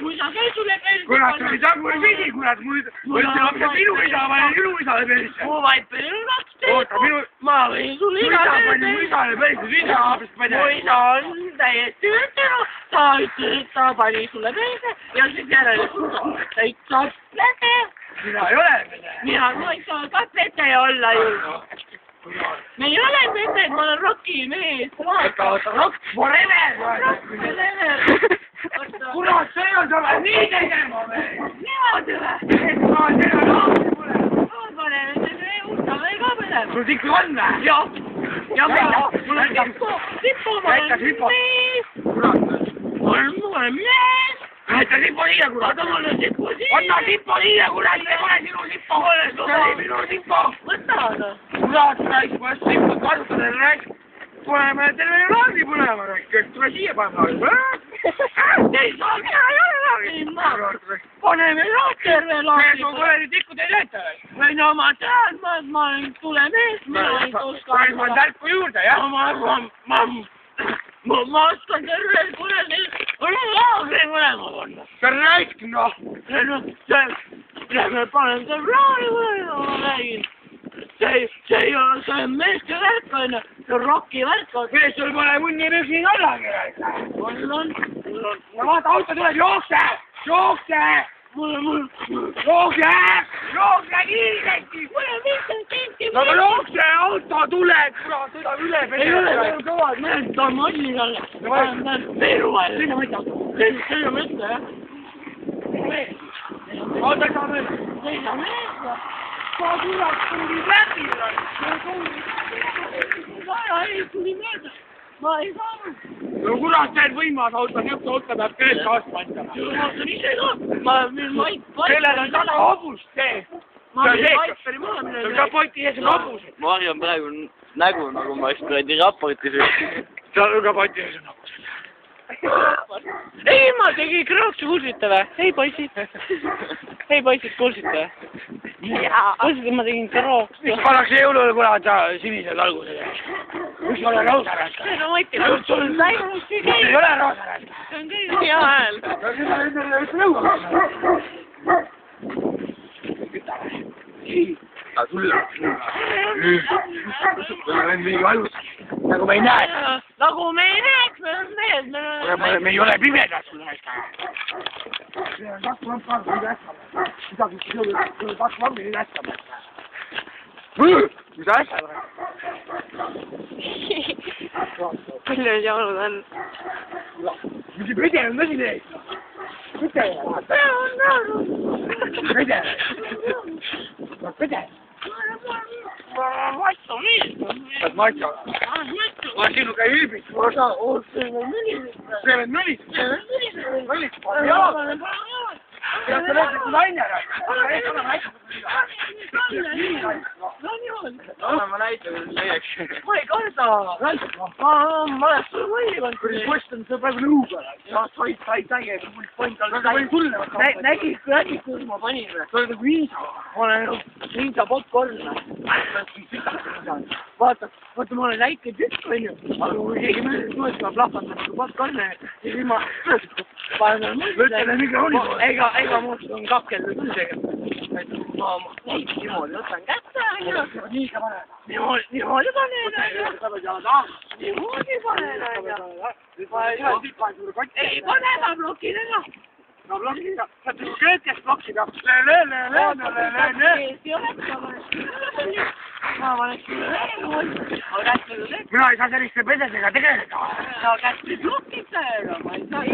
kui sa käid sulle perse. kurat, sa ei saa mul vidi, kurat, mul lapsed minu isa, ma olen minu isale perse. Mu vaid perse kaks teed. oota, ma võin sulle isa perse. Mu isale perse, su isa abist ma ei tea. Mu isa on täiesti ütelnud, ta ütles, et ta pani sulle perse ja siis järelikult täitsa lähe. Mina ei ole pede. Mina ei saa ka pede olla ju. Me ei ole pede, ma olen roki mees. oota, rock forever. kurat, see on sulle nii tegema või? Niimoodi või? ma tean lahti pole. Ma paneme selle ustame ka põlema. sul ikka on või? Jah. Ja mul on tippu, ma olen mees. kurat. Ma olen mees. Näita Sippo siia, kurat! Aga mul on Sippo siia! Anna Sippo siia, kurat! See pole sinu Sippo! See oli minu Sippo! Võta aga! Kurat, rääk, ma Sippo kasutada, rääk! Paneme terve laagi põlema, rääk! Tule siia panna! Ei saa, mina ei ole laagi! Paneme terve laagi! See su kuradi tikkud ei näita või? Või no ma tean, ma olen tulemees, mina ei oska... Ma olen tärku juurde, jah? Ma oskan terve kuradi laagri mõlema panna. See on raisk, noh! Lähme panen terve laagri mõlema, ma räägin. See ei ole, see on meeste värk, on ju. See on rocki värk. Mees, sul pole munni püksi allagi, rääk! On. No vaata, auto tuleb, jookse! Jookse! Jookse! Jookse kiiresti! Mule 50 senti! No aga jookse, auto tuleb! Kurat, sõidab üle! Ei ole kõvad mehed, ta on massi talle. Veeru vahel. Sõida mõtle, jah. Auto ei saa mööda. Sõida mees. Ma kurat, tuli läbi! Ei, tuli mööda. Ma ei saanud. No kurat, see on võimas auto, niisugune auto peab tööd kaasma andma. Ma vaatan ise ka. Sellel on 100 hobust sees. Ma võin Vaiperi maha minna. Sul ka poti ees on hobused. Mari on praegu nägu, nagu ma just kuradi raportis ütlesin. Sul ka poti ees on hobused. Ei, ma tegin kraaksu, kuulsite või? Hei, poisid. Hei, poisid, kuulsite või? Jaa. Kuulsite, ma tegin kraaksu. Miks pannakse jõulule kurat sinised algused? Miks ma olen roosarääs? See on Mati. Sul on läinud see käib. Ei ole roosarääs. See on kõige hea hääl. No seda üldse nõuab. Kütame. Aga sulle. Meil on mingi valus. Nagu me ei näe. Nagu me ei näeks, me on mees. Me ei ole pimedad sulle näista. See on 2 lampa, kui nästame. Midagi sulle 2 lampi nii nästame. Mis asja? Palju need jõulud on? Mingi pede on tõsine. Pede on. Pede. Pede. Macho mees. Kas macho? Ma sinuga ei hüübis. See on mõlis. Mõlis. Ja sa lähed nagu naine. Aga ei ole naine. Ma näitan meieks. Ma ei karda. Ma olen sulle mõni pannud. Kui post on see praegu nõuga. Ja sa ei täiega, kui point on. Nägid, kus ma panin või? Sa oled nagu Iisa. Ma olen Iisa popcorn. Vaata, ma olen väike tükk, on ju. Aga kui keegi mõtleb, ma plahvatab nagu popcorn. Ja siis ma panen mõtlele mikrofoni. Ega ma on kakelda küll tegelikult. Niimoodi võtan kätte, on ju. Niimoodi panen, on ju. Niimoodi panen, on ju. Ei pane, ma blokin ennast. No blokiga. Sa oled nagu köökest blokiga. Mina ei saa selliste pesedega tegeleda. No kätte blokid tähega, ma ei saa